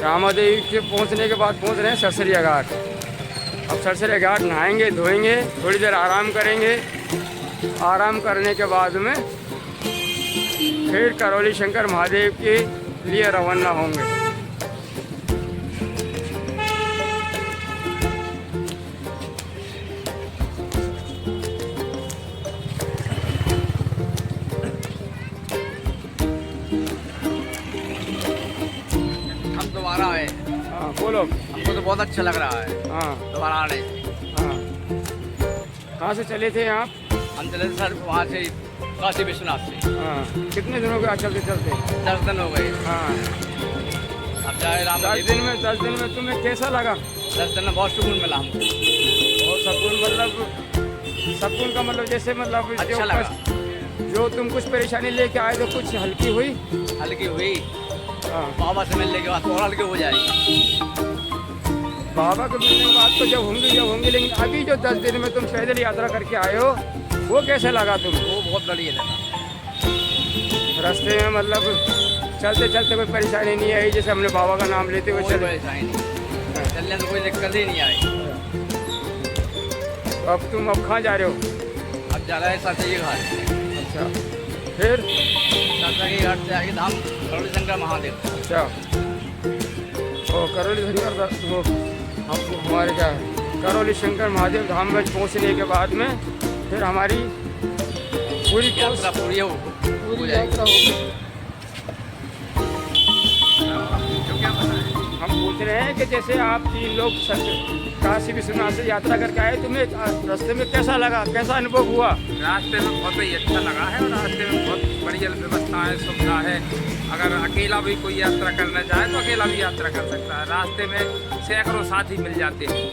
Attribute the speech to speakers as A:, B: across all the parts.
A: रामादेवी के पहुंचने के बाद पहुंच रहे हैं सरसरिया घाट। अब सरसरिया घाट नहाएंगे, धोएंगे, थोड़ी देर आराम करेंगे। आराम करने के बाद में फिर करौली शंकर महादेव के लिए रवाना होंगे।
B: दोबारा आए।
A: हाँ बोलो।
B: हमको तो बहुत अच्छा लग रहा है
A: हाँ
B: दोबारा आने।
A: हाँ। कहाँ से चले थे आप?
B: हम चले थे सर वहाँ से काशी विश्वनाथ से।
A: हाँ। कितने दिनों के चलते चलते?
B: 10 दिन हो गए।
A: हाँ।
B: अब जाए राम।
A: 10 दिन में तुम्हें कैसा लगा?
B: 10 दिन में बहुत सुकून मिला हमको।
A: और सुकून सुकून का मतलब जैसे मतलब
B: अच्छा लगा।
A: जो तुम कुछ परेशानी लेके आए तो कुछ हल्की हुई?
B: हल्की हुई।
A: हाँ।
B: बाबा से मिलने के बाद और हल्की हो जाएगी।
A: बाबा के मिलने के बाद तो जब होंगी, लेकिन अभी जो 10 दिन में तुम पैदल यात्रा करके आए हो वो कैसे लगा तुमको?
B: वो बहुत बढ़िया लगा।
A: रास्ते में मतलब चलते चलते कोई परेशानी नहीं आई? जैसे हमने बाबा का नाम लेते हुए
B: कोई
A: चले?
B: परेशानी नहीं, चलने में कोई दिक्कत ही नहीं आई।
A: तो अब तुम कहाँ जा रहे हो?
B: अब जा रहे हैं सरसरी घाट।
A: अच्छा। फिर
B: सरसरी घाट से आगे धाम करौली शंकर महादेव।
A: अच्छा। ओ करौली शंकर वो हमारे क्या करौली शंकर महादेव धाम में पहुँचने के बाद में फिर हमारी पूरी
B: यात्रा पूरी
A: यात्रा होगी। हम पूछ रहे हैं कि जैसे आप 3 लोग काशी विश्वनाथ से यात्रा करके आए, तुम्हें रास्ते में कैसा लगा, कैसा अनुभव हुआ?
C: रास्ते में बहुत ही अच्छा लगा है और रास्ते में बहुत बढ़िया व्यवस्था है, सुविधा है। अगर अकेला भी कोई यात्रा करना चाहे तो अकेला भी यात्रा कर सकता है। रास्ते में सैकड़ों साथी मिल जाते हैं।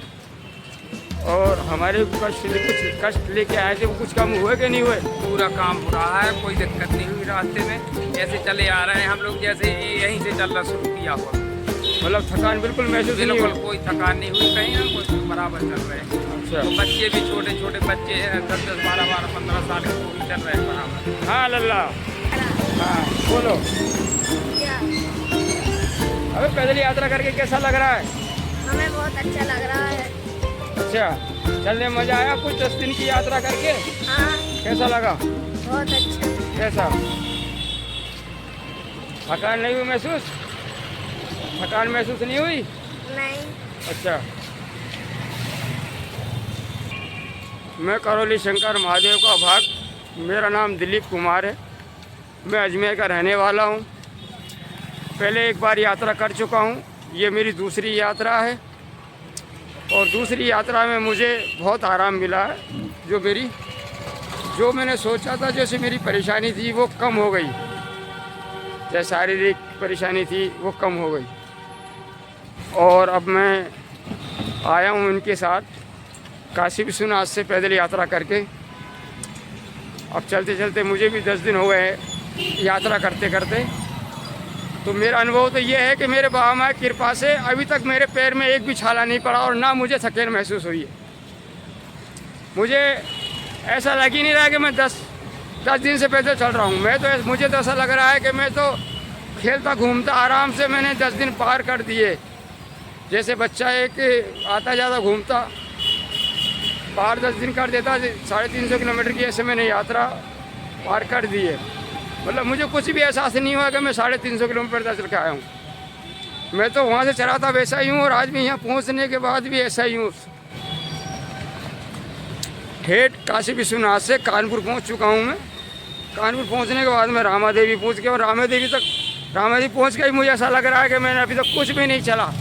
A: और हमारे कुछ कष्ट लेके आए थे वो कुछ कम हुए कि नहीं हुए?
C: पूरा काम हो रहा है, कोई दिक्कत नहीं हुई रास्ते में। जैसे चले आ रहे हैं हम लोग, जैसे यहीं से चलना शुरू किया हुआ।
A: मतलब थकान बिल्कुल महसूस नहीं हुई?
C: कोई थकान नहीं हुई कहीं, हम कोई बराबर चल रहे हैं।
A: अच्छा।
C: तो बच्चे भी छोटे छोटे बच्चे हैं, 10-10, 12-12, 15 साल के, वो भी चल रहे हैं बराबर।
A: हाँ लल्ला। हाँ बोलो। अबे पैदल यात्रा करके कैसा लग रहा है?
D: हमें बहुत अच्छा लग रहा है।
A: अच्छा। चलने मजा आया कुछ 10 दिन की यात्रा करके?
D: हाँ
A: कैसा लगा?
D: बहुत अच्छा।
A: कैसा? थकान नहीं हुई महसूस? थकान महसूस नहीं हुई?
D: नहीं।
A: अच्छा। मैं करौली शंकर महादेव का भक्त, मेरा नाम दिलीप कुमार है। मैं अजमेर का रहने वाला हूँ। पहले एक बार यात्रा कर चुका हूँ, ये मेरी दूसरी यात्रा है। और दूसरी यात्रा में मुझे बहुत आराम मिला है। जो मैंने सोचा था, जैसे मेरी परेशानी थी वो कम हो गई, जैसे शारीरिक परेशानी थी वो कम हो गई। और अब मैं आया हूँ उनके साथ काशी विश्वनाथ से पैदल यात्रा करके। अब चलते चलते मुझे भी 10 दिन हो गए यात्रा करते करते। तो मेरा अनुभव तो ये है कि मेरे बाबा माँ की कृपा से अभी तक मेरे पैर में एक भी छाला नहीं पड़ा और ना मुझे थकान महसूस हुई है। मुझे ऐसा लग ही नहीं रहा कि मैं 10 दिन से पैदल चल रहा हूँ। मुझे तो ऐसा लग रहा है कि मैं तो खेलता घूमता आराम से मैंने 10 दिन पार कर दिए। जैसे बच्चा एक आता जाता घूमता पार 10 दिन कर देता, 350 किलोमीटर की ऐसे मैंने यात्रा पार कर दी है। मतलब मुझे कुछ भी एहसास नहीं हुआ कि मैं 350 किलोमीटर चल के आया हूँ। मैं तो वहाँ से चला था वैसा ही हूँ और आज भी यहाँ पहुँचने के बाद भी ऐसा ही हूँ। ठेठ काशी विश्वनाथ से कानपुर पहुँच चुका हूँ मैं। कानपुर पहुँचने के बाद मैं रामादेवी पहुँच गया और रामादेवी पहुँच के ही मुझे ऐसा लग रहा है कि मैंने अभी तक कुछ भी नहीं चला।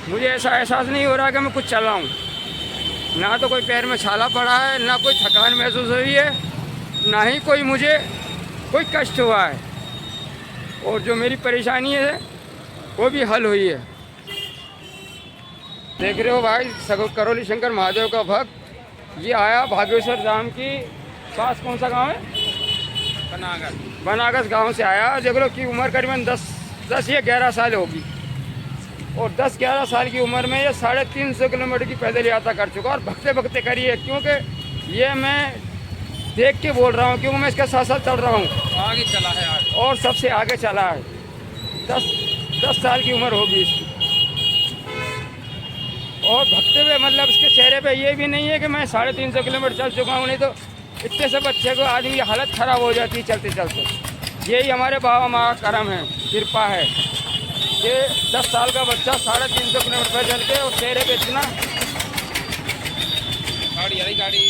A: मुझे ऐसा एहसास नहीं हो रहा कि मैं कुछ चला हूँ। ना तो कोई पैर में छाला पड़ा है, ना कोई थकान महसूस हुई है, ना ही कोई कष्ट हुआ है। और जो मेरी परेशानी है वो भी हल हुई है। देख रहे हो भाई, करौली शंकर महादेव का भक्त ये आया भागेश्वर धाम की पास। कौन सा गांव है? बनागस गांव से आया। देख लो कि उम्र करीबन 10 या 11 साल होगी और 10-11 साल की उम्र में ये 350 किलोमीटर की पैदल यात्रा कर चुका और भगते भगते करी है। क्योंकि ये मैं देख के बोल रहा हूँ, क्योंकि मैं इसके साथ साथ चल रहा हूँ।
C: आगे चला है आज
A: और सबसे आगे चला है। 10 साल की उम्र होगी इसकी। और भगते हुए मतलब उसके चेहरे पे ये भी नहीं है कि मैं 350 किलोमीटर चल चुका हूँ, नहीं तो इतने से बच्चे को आदमी की हालत ख़राब हो जाती है चलते चलते। यही हमारे बाबा माँ का करम है, कृपा है कि 10 साल का बच्चा 350 किलोमीटर पर चल के और चेहरे पे इतना
C: गाड़ी